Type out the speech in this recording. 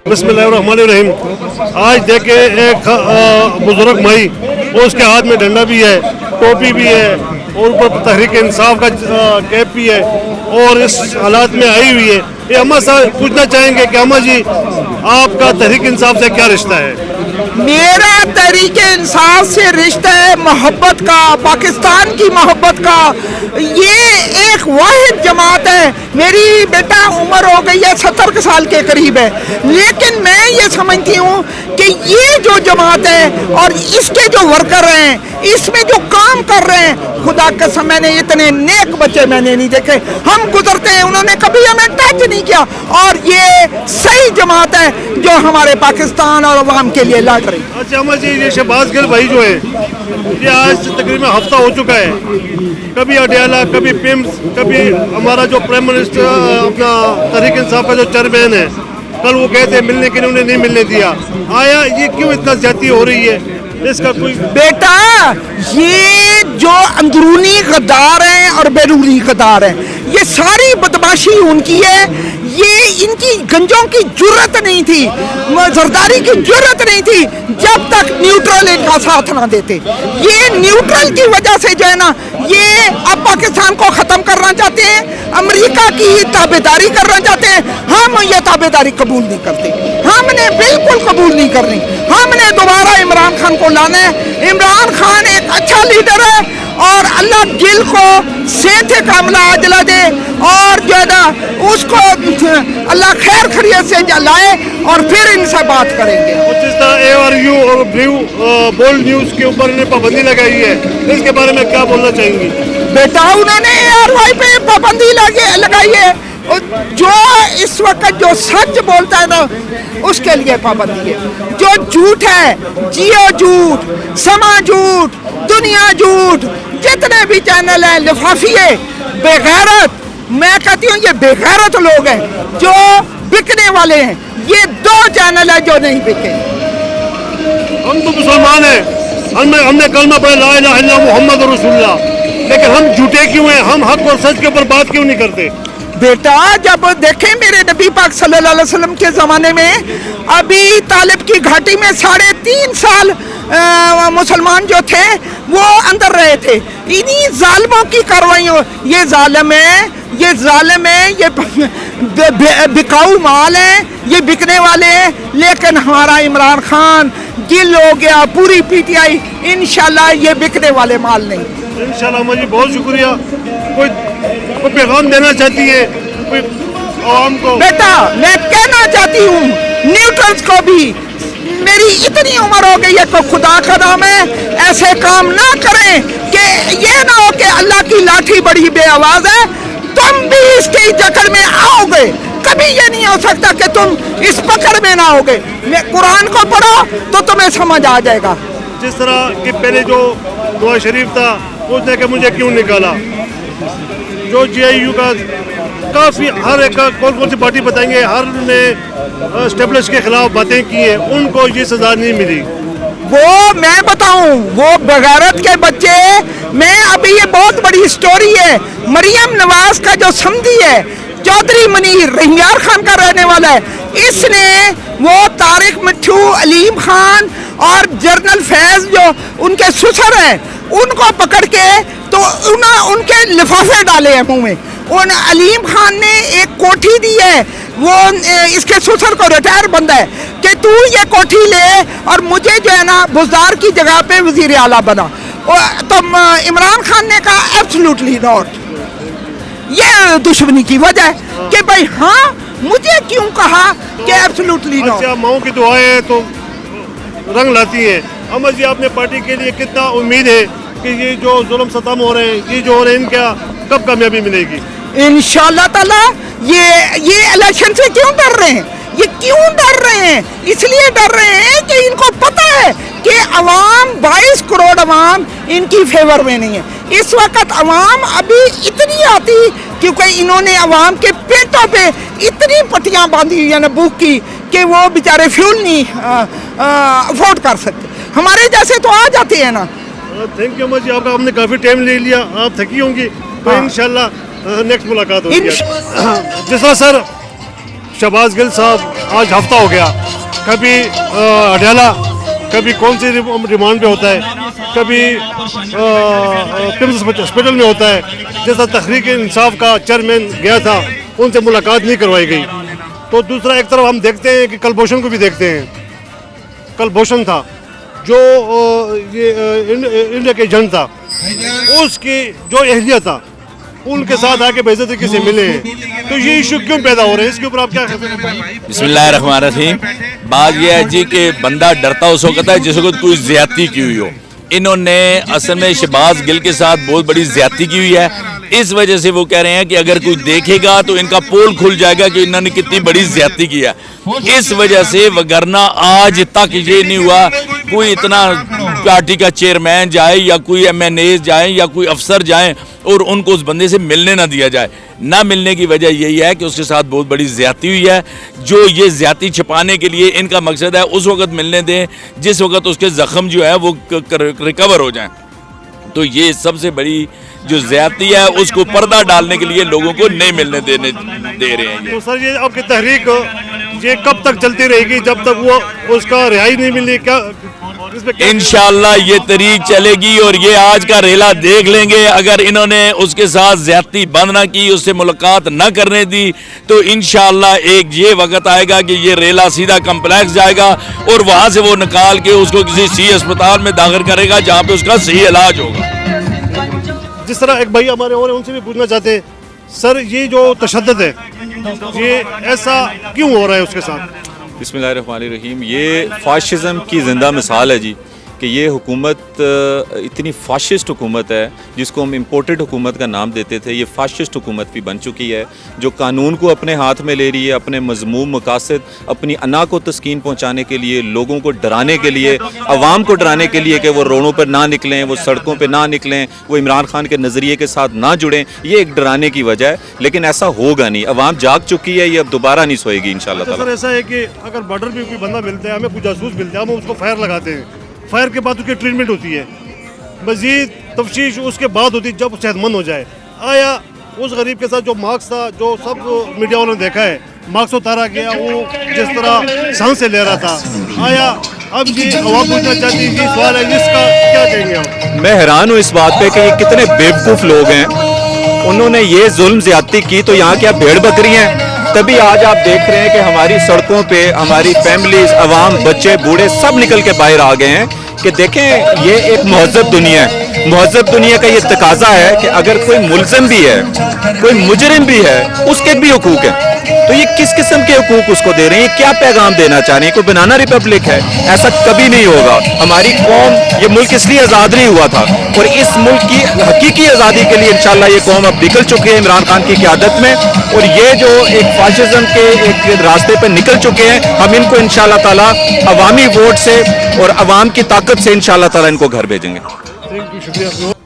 बिस्मिल्लाहिर्रहमानिर्रहीम। आज देखे एक बुजुर्ग भाई, उसके हाथ में डंडा भी है, टोपी भी है और ऊपर तहरीक इंसाफ का कैप भी है और इस हालात में आई हुई है। ये अम्मा साहब पूछना चाहेंगे कि अम्मा जी, आपका तहरीक इंसाफ से क्या रिश्ता है? मेरा तहरीक इंसाफ से रिश्ता है मोहब्बत का, पाकिस्तान की मोहब्बत का। ये एक वाहिद जमात है। मेरी बेटा उम्र हो गई है 70 साल के करीब है, लेकिन मैं ये समझती हूँ कि ये जो जमात है और इसके जो वर्कर हैं, इसमें जो काम कर रहे हैं, खुदा के समय ने इतने नेक बच्चे मैंने नहीं देखे। हम गुजरते हैं, उन्होंने कभी हमें टच नहीं किया और ये सही जमात है जो हमारे पाकिस्तान और अवाम के लिए लड़ रही। अच्छा अम्मा जी, ये शहबाज गिल भाई जो है, ये आज तकरीबन हफ्ता हो चुका है, कभी अडियाला, कभी पिम्स, कभी हमारा जो प्राइम मिनिस्टर अपना तहरीक इंसाफ का जो चेयरमैन है, कल वो कहते हैं मिलने के लिए, उन्हें नहीं मिलने दिया। आया ये क्यों इतना ज्यादती हो रही है? इसका कोई बेटा, ये जो अंदरूनी गद्दार हैं और बैरूनी गद्दार हैं, ये सारी बदमाशी उनकी है। ये इनकी गंजों की जुर्रत नहीं थी, जरदारी की जुर्रत नहीं थी जब तक न्यूट्रल इनका साथ ना देते। ये न्यूट्रल की वजह से जो है ना, ये अब पाकिस्तान को ख़त्म करना चाहते हैं, अमेरिका की ताबेदारी करना चाहते हैं। हम ये ताबेदारी कबूल नहीं करते, हमने बिल्कुल कबूल नहीं करनी। हमने दोबारा इमरान खान को लाना है। इमरान खान एक अच्छा लीडर है और अल्लाह गिल को सेहत कामला अजला दे और जो है ना उसको अल्लाह खैर खैरियत से लाए और फिर इनसे बात करेंगे। जिस तरह ARU और ब्लू बोल्ड न्यूज़ के ऊपर इन्हें पाबंदी लगाई है, इसके बारे में क्या बोलना चाहेंगी? बेटा, उन्होंने ARY पे पाबंदी लगाई है। जो इस वक्त जो सच बोलता है ना, उसके लिए पाबंदी है। जो झूठ है, जियो झूठ, समा झूठ, दुनिया झूठ, जितने भी चैनल हैं, लिफाफिए, बेगैरत, मैं कहती हूँ ये बेगैरत लोग हैं जो बिकने वाले हैं। ये 2 चैनल है जो नहीं बिके। हम तो मुसलमान हैं, हमने कलमा पढ़ा ला इलाहा इल्लल्लाह मुहम्मद रसूलुल्लाह, लेकिन हम झूठे क्यों हैं? हम हक और सच के ऊपर बात क्यों नहीं करते? बेटा, जब देखें मेरे नबी पाक सल्लल्लाहु अलैहि वसल्लम के ज़माने में अभी तालिब की घाटी में 3.5 साल मुसलमान जो थे वो अंदर रहे थे। इन्हीं जालिमों की कार्रवाइयों, ये जालिम है, ये बिकाऊ माल है, ये बिकने वाले हैं। लेकिन हमारा इमरान खान, गिल हो गया, पूरी PTI, इंशाल्लाह ये बिकने वाले माल नहीं। इंशाल्लाह। मुझे बहुत शुक्रिया। कोई पैगाम देना चाहती है कोई आवाम को? बेटा, मैं कहना चाहती हूँ न्यूट्रल्स को भी, मेरी इतनी उम्र हो गई है तो खुदा का नाम है ऐसे काम ना करें कि ये ना हो कि अल्लाह की लाठी बड़ी बेआवाज है, तुम भी इसकी जकड़ में आओगे। कभी ये नहीं हो सकता कि तुम इस पकड़ में ना होगे। कुरान को पढ़ो तो तुम्हें समझ आ जाएगा। जिस तरह कि पहले जो दुआ शरीफ था, उसने कि मुझे क्यों निकाला, जो GIU का काफ़ी हर एक का कौन सी पार्टी बताएंगे, हर ने स्टेब्लिश के खिलाफ बातें की हैं, उनको ये सज़ा नहीं मिली। वो मैं बताऊं, वो बगारत के बच्चे, मैं अभी ये बहुत बड़ी स्टोरी है। मरियम नवाज का जो समधी है, चौधरी मनीर रंगियार खान का रहने वाला है, इसने वो तारिक मिट्ठू, अलीम खान और जनरल फैज जो उनके ससुर हैं, उनको पकड़ के तो उनके लिफाफे डाले हैं मुंह में। उन अलीम खान ने एक कोठी दी है, वो इसके ससुर को रिटायर बंदा है कि तू ये कोठी ले और मुझे जो है ना बुज़दार की जगह पे वजीर आला बना। तो इमरान खान ने कहा एब्सोल्युटली नॉट। ये दुश्मनी की वजह है कि भाई हाँ, मुझे क्यों कहा कि एब्सोल्युटली नॉट। अच्छा, माओ की दुआएं तो रंग लाती हैं। अमर जी, आपने पार्टी के लिए कितना उम्मीद है कि ये जो जुल्म सतम हो रहे हैं, ये जो हो रहे हैं, इनका कब कामयाबी मिलेगी? इंशाल्लाह ताला। ये इलेक्शन से क्यों डर रहे हैं? ये क्यों डर रहे हैं? इसलिए डर रहे हैं कि इनको पता है कि अवाम 22 करोड़ अवाम इनकी फेवर में नहीं है। इस वक्त अवाम अभी इतनी आती क्योंकि इन्होंने अवाम के पेटों पे इतनी पट्टियां बांधी हुई है ना भूख की कि वो बेचारे फ्यूल नहीं अफोर्ड कर सकते। हमारे जैसे तो आ जाते हैं ना। थैंक यू जी, आपका हमने काफ़ी टाइम ले लिया, आप थकी होंगी, तो इंशाल्लाह नेक्स्ट मुलाकात होगी। जिस तरह सर शहबाज गिल साहब आज हफ्ता हो गया, कभी अडयाला, कभी कौन सी रिमांड पे होता है, कभी पिम्स हॉस्पिटल में होता है। जैसा तहरीक इंसाफ का चेयरमैन गया था, उनसे मुलाकात नहीं करवाई गई। तो दूसरा एक तरफ हम देखते हैं कि कलभूषण को भी देखते हैं। कलभूषण था जो ये इंडिया के एजेंट था, उसकी जो एहलिया था उनके साथ आके बेइज्जती से मिले हैं। तो ये इशू क्यों पैदा हो रहे हैं, इसके ऊपर आप क्या कहते हैं? बिस्मिल्लाहिर्रहमानिर्रहीम। बात यह है जी कि बंदा डरता उस वक्त है जिस वक्त कोई ज्यादती की हुई हो। इन्होंने असल में शहबाज गिल के साथ बहुत बड़ी ज्यादती की हुई है। इस वजह से वो कह रहे हैं कि अगर कोई देखेगा तो इनका पोल खुल जाएगा कि इन्होंने कितनी बड़ी ज्यादती की है। इस वजह से वगरना आज तक ये नहीं हुआ कोई इतना पार्टी का चेयरमैन जाए या कोई MNA जाए या कोई अफसर जाए और उनको उस बंदे से मिलने ना दिया जाए। ना मिलने की वजह यही है कि उसके साथ बहुत बड़ी ज्यादती हुई है। जो ये ज्यादती छिपाने के लिए इनका मकसद है उस वक्त मिलने दें जिस वक्त उसके जख्म जो है वो रिकवर हो जाएं। तो ये सबसे बड़ी जो ज्यादती है उसको पर्दा डालने के लिए लोगों को नहीं मिलने दे रहे हैं। तो सर ये आपकी तहरीक ये कब तक चलती रहेगी, जब तक वो उसका रिहाई नहीं मिली? क्या इंशाअल्लाह ये तरीक चलेगी और ये आज का रेला देख लेंगे। अगर इन्होंने उसके साथ ज्यादती बंद ना की, उससे मुलाकात ना करने दी, तो इंशाअल्लाह एक ये वक्त आएगा कि ये रेला सीधा कम्प्लेक्स जाएगा और वहां से वो निकाल के उसको किसी सी अस्पताल में दाखिल करेगा जहां पे उसका सही इलाज होगा। जिस तरह एक भाई हमारे और उनसे भी पूछना चाहते हैं, सर ये जो तशद्दुद है ये ऐसा क्यों हो रहा है उसके साथ? बिस्मिल्लाहिर्रहमानिर्रहीम। ये फाशिज़म की ज़िंदा मिसाल है जी कि ये हुकूमत इतनी फाशिस्ट हुकूमत है जिसको हम इम्पोर्टेड हुकूमत का नाम देते थे। ये फाशिस्ट हुकूमत भी बन चुकी है जो कानून को अपने हाथ में ले रही है, अपने मज़मूम मकासद, अपनी अना को तस्कीन पहुँचाने के लिए, लोगों को डराने के लिए, अवाम को डराने के लिए कि वो रोडों पर ना निकलें, वो सड़कों पर ना निकलें, वो इमरान खान के नज़रिए के साथ ना जुड़ें। ये एक डराने की वजह है, लेकिन ऐसा होगा नहीं। अवाम जाग चुकी है, ये अब दोबारा नहीं सोएगी इंशाअल्लाह ताला। सर ऐसा है कि अगर बॉर्डर पे कोई बंदा मिलता है, हमें कोई जासूस मिलता है, हम उसको फायर लगाते हैं। फायर के बाद उसकी ट्रीटमेंट होती है, मज़ीद तफ्तीश उसके बाद होती है जब सेहतमंद हो जाए। आया उस गरीब के साथ जो मार्क्स था, जो सब मीडिया वालों ने देखा है, मार्क्स उतारा गया, वो जिस तरह सांस से ले रहा था, आया अब ये आवाज़ पूछना चाहती है, सवाल है इसका क्या कहेंगे आप? मैं हैरान हूँ इस बात पे कि ये कितने बेवकूफ़ लोग हैं। उन्होंने ये जुल्म ज्यादती की तो यहाँ क्या भेड़ बकरी हैं? तभी आज आप देख रहे हैं कि हमारी सड़कों पे हमारी फैमिलीज, अवाम, बच्चे, बूढ़े सब निकल के बाहर आ गए हैं कि देखें ये एक महज़ब दुनिया है। महज़ब दुनिया का ये तकाजा है कि अगर कोई मुल्ज़िम भी है, कोई मुजरिम भी है, उसके भी हुकूक हैं। तो ये किस किस्म के हुकूक उसको दे रहे हैं? ये क्या पैगाम देना चाह रहे हैं? कोई बनाना रिपब्लिक है? ऐसा कभी नहीं होगा। हमारी कौम, ये मुल्क इसलिए आज़ाद नहीं हुआ था और इस मुल्क की हकीकी आज़ादी के लिए इंशाअल्लाह ये कौम अब निकल चुकी है इमरान खान की क़यादत में। और ये जो एक फाशिज़म के एक रास्ते पर निकल चुके हैं, हम इनको इंशाअल्लाह ताला अवामी वोट से और अवाम की ताकत से इंशाअल्लाह ताला इनको घर भेजेंगे। शुक्रिया।